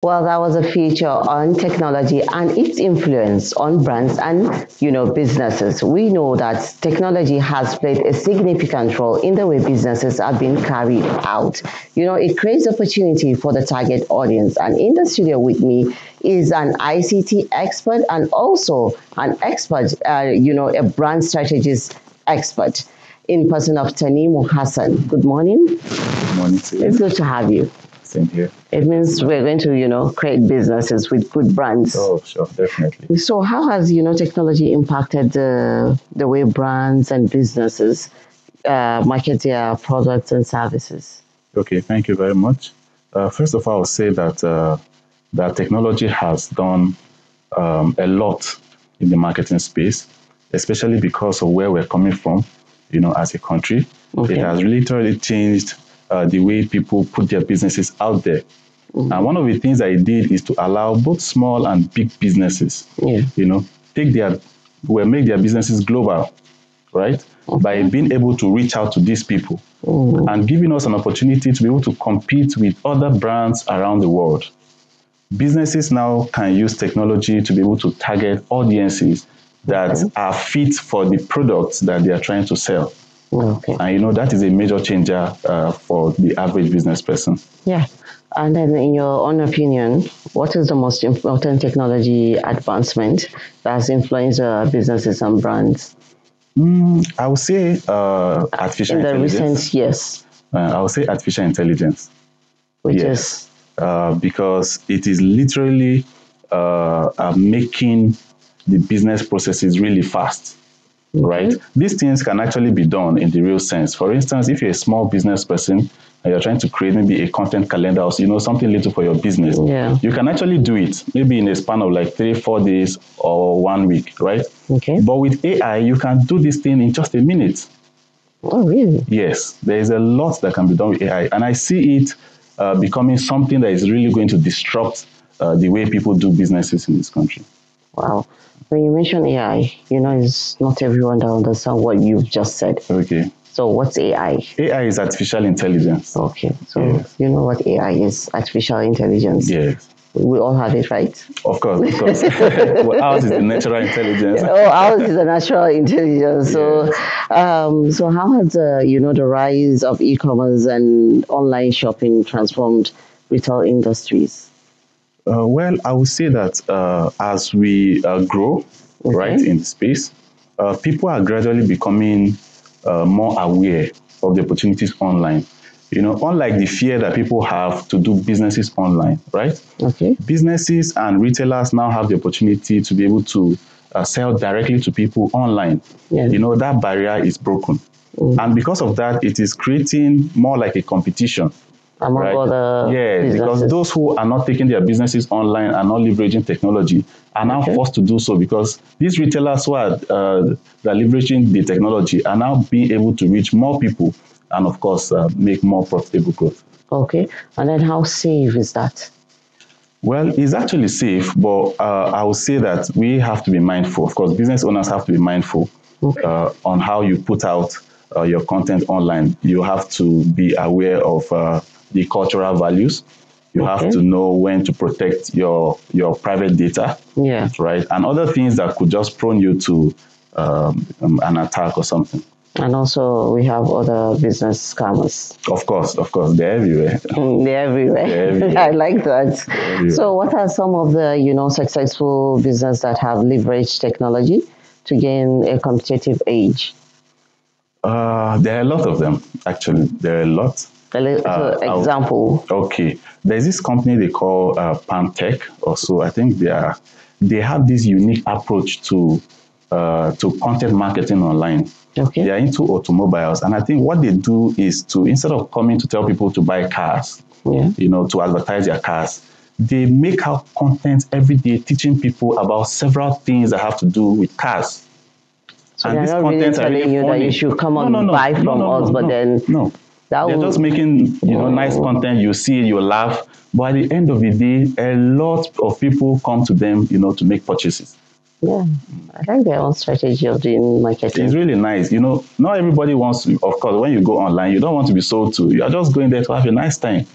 Well, that was a feature on technology and its influence on brands and, businesses. We know that technology has played a significant role in the way businesses are being carried out. It creates opportunity for the target audience. And in the studio with me is an ICT expert and also an expert, a brand strategist expert in person of Tanimu Hassan. Good morning. Good morning to you. It's good to have you. Same here. It means we're going to, create businesses with good brands. Oh, sure, definitely. So how has, technology impacted the way brands and businesses market their products and services? Okay, thank you very much. First of all, I'll say that technology has done a lot in the marketing space, especially because of where we're coming from, as a country. Okay. It has literally changed the way people put their businesses out there. Mm-hmm. And one of the things that it did is to allow both small and big businesses, make their businesses global, right? Okay. By being able to reach out to these people and giving us an opportunity to be able to compete with other brands around the world. Businesses now can use technology to be able to target audiences that are fit for the products that they are trying to sell. Okay. And that is a major changer for the average business person. Yeah. And then in your own opinion, what is the most important technology advancement that has influenced businesses and brands? I would say artificial intelligence. In the recent years. I would say artificial intelligence. Which is? Because it is literally making the business processes really fast. Right? These things can actually be done in the real sense. For instance, if you're a small business person and you're trying to create maybe a content calendar or something little for your business, you can actually do it maybe in a span of like 3-4 days or 1 week, right? Okay. But with AI, you can do this thing in just a minute. Oh, really? Yes, there is a lot that can be done with AI, and I see it becoming something that is really going to disrupt the way people do businesses in this country. Wow. When you mention AI, it's not everyone that understands what you've just said. Okay. So what's AI? AI is artificial intelligence. Okay. So you know what AI is, artificial intelligence. Yes. We all have it, right? Of course. Well, ours is the natural intelligence. Ours is the natural intelligence. So, so how has the rise of e-commerce and online shopping transformed retail industries? Well, I would say that as we grow, right, in the space, people are gradually becoming more aware of the opportunities online. Unlike the fear that people have to do businesses online, right? Okay. Businesses and retailers now have the opportunity to be able to sell directly to people online. Yeah. That barrier is broken. And because of that, it is creating more like a competition. Among other businesses. Because those who are not taking their businesses online and not leveraging technology are now forced to do so, because these retailers who are leveraging the technology are now being able to reach more people and, of course, make more profitable growth. Okay. And then how safe is that? Well, it's actually safe, but I would say that we have to be mindful. Of course, business owners have to be mindful on how you put out your content online. You have to be aware of the cultural values. You have to know when to protect your private data, right? And other things that could just prone you to an attack or something. And also we have other business scammers. Of course, they're everywhere. They're everywhere. I like that. So what are some of the, successful business that have leveraged technology to gain a competitive edge? There are a lot of them, actually. There are a lot. Example. Okay. There's this company they call Pantech also. I think they have this unique approach to content marketing online. Okay. They are into automobiles. And I think what they do is to, instead of coming to tell people to buy cars, to advertise their cars, they make out content every day teaching people about several things that have to do with cars. So and these contents really telling you that you should come and buy from us, but then... No. They're just making, nice content. You see it, you laugh. But at the end of the day, a lot of people come to them, to make purchases. Yeah, I like their own strategy of doing marketing. It's really nice. Not everybody wants to, of course, when you go online, you don't want to be sold to. You're just going there to have a nice time.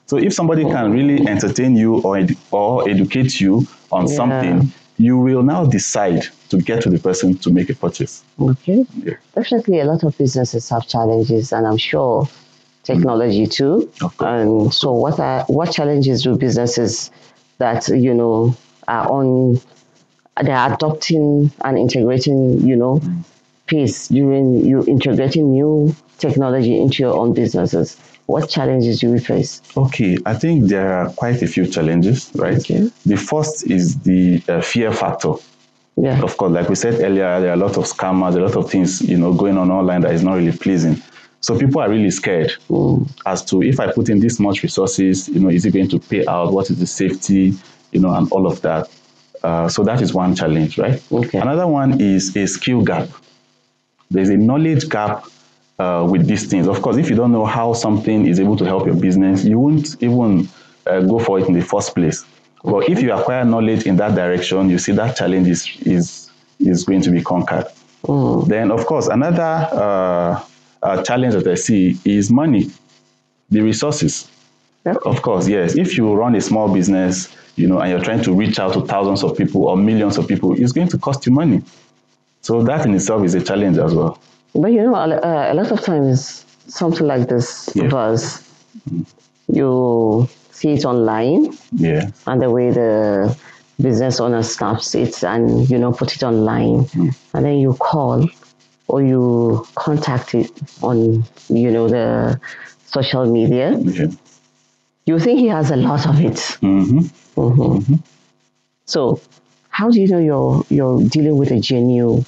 So if somebody can really entertain you or educate you on something, you will now decide to get to the person to make a purchase. Okay. Yeah. Definitely a lot of businesses have challenges, and I'm sure technology too. And so what challenges do businesses that, they're adopting and integrating, pace during you integrating new technology into your own businesses? What challenges do we face? Okay, I think there are quite a few challenges, right? Okay. The first is the fear factor. Yeah. Of course, like we said earlier, there are a lot of scammers, a lot of things, going on online that is not really pleasing. So people are really scared as to, if I put in this much resources, is it going to pay out? What is the safety, and all of that. So that is one challenge, right? Okay. Another one is a skill gap. There's a knowledge gap with these things. Of course, if you don't know how something is able to help your business, you won't even go for it in the first place. Okay. But if you acquire knowledge in that direction, you see that challenge is going to be conquered. Then, of course, another challenge that I see is money, the resources. Okay. Of course, yes. If you run a small business, and you're trying to reach out to thousands of people or millions of people, it's going to cost you money. So that in itself is a challenge as well. But a lot of times something like this, because you see it online, and the way the business owner snaps it and put it online, and then you call or you contact it on the social media. You think he has a lot of it. So how do you know you're dealing with a genuine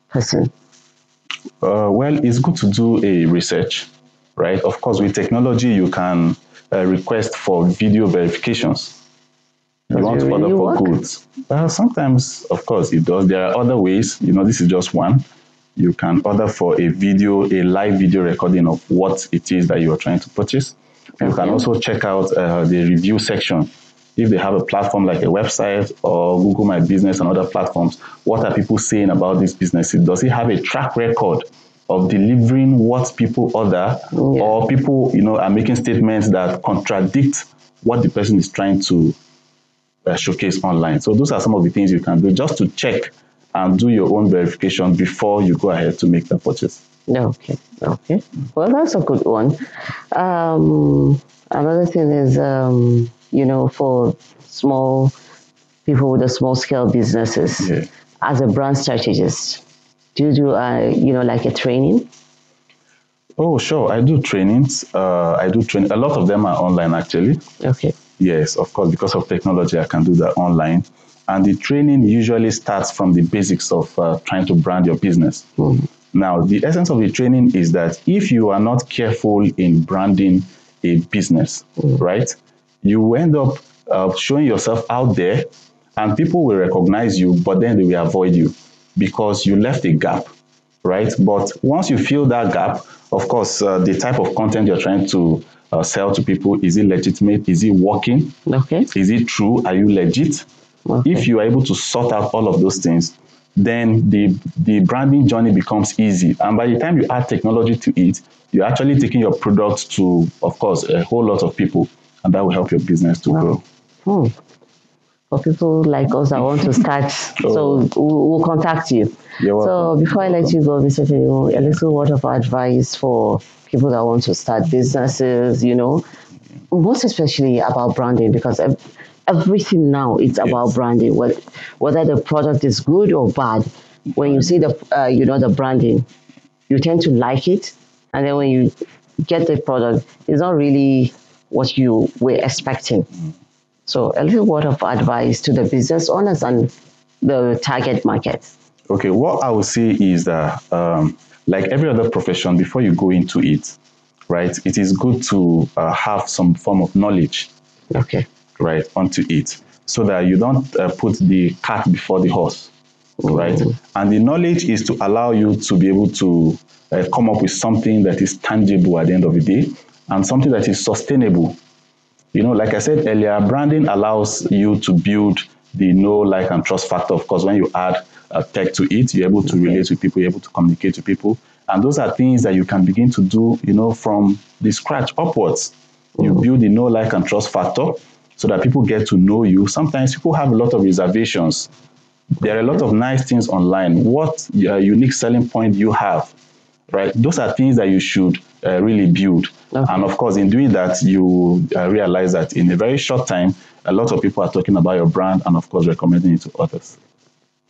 person? Well, it's good to do a research, right? Of course, with technology, you can request for video verifications. You want to order for goods. Sometimes, of course, it does. There are other ways. This is just one. You can order for a live video recording of what it is that you are trying to purchase. You can also check out the review section. If they have a platform like a website or Google My Business and other platforms, what are people saying about this business? Does it have a track record of delivering what people order, or people, are making statements that contradict what the person is trying to showcase online? So those are some of the things you can do just to check and do your own verification before you go ahead to make the purchase. Okay. Well, that's a good one. Another thing is, for small people with the small scale businesses, as a brand strategist, do you do, like a training? Oh, sure. I do trainings. I do train. A lot of them are online, actually. Okay. Yes, of course, because of technology, I can do that online. And the training usually starts from the basics of trying to brand your business. Now, the essence of the training is that if you are not careful in branding a business, right, you will end up showing yourself out there, and people will recognize you, but then they will avoid you because you left a gap, right? But once you fill that gap, of course, the type of content you're trying to sell to people, is it legitimate? Is it working? Okay. Is it true? Are you legit? Okay. If you are able to sort out all of those things, then the branding journey becomes easy. And by the time you add technology to it, you're actually taking your product to, of course, a whole lot of people, and that will help your business to grow. For people like us that want to start, so we'll contact you. So before I let you go, Mr. Tenu, a little word of advice for people that want to start businesses, most especially about branding, because everything now it's about branding. Whether the product is good or bad, when you see the the branding, you tend to like it, and then when you get the product, it's not really what you were expecting. So a little word of advice to the business owners and the target market. Okay, what I would say is that, like every other profession, before you go into it, right, it is good to have some form of knowledge, right, onto it, so that you don't put the cart before the horse, right? And the knowledge is to allow you to be able to come up with something that is tangible at the end of the day, and something that is sustainable. Like I said earlier, branding allows you to build the know, like, and trust factor. Of course, when you add tech to it, you're able to relate with people, you're able to communicate to people. And those are things that you can begin to do, from the scratch upwards. You build the know, like, and trust factor so that people get to know you. Sometimes people have a lot of reservations. There are a lot of nice things online. What unique selling point you have, right? Those are things that you should really build. Okay. And of course, in doing that, you realize that in a very short time, a lot of people are talking about your brand and, of course, recommending it to others.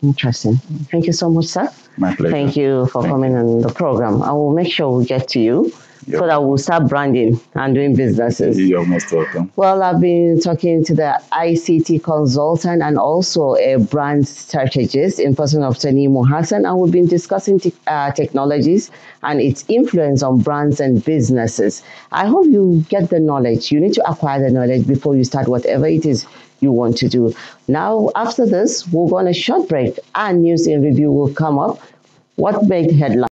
Interesting. Thank you so much, sir. My pleasure. Thank you for coming on the program. I will make sure we get to you so that we'll start branding and doing businesses. You're most welcome. Well, I've been talking to the ICT consultant and also a brand strategist in person of Tanimu Hassan, and we've been discussing technologies and its influence on brands and businesses. I hope you get the knowledge. You need to acquire the knowledge before you start whatever it is you want to do. Now, after this, we'll go on a short break and news in review will come up. What made headlines?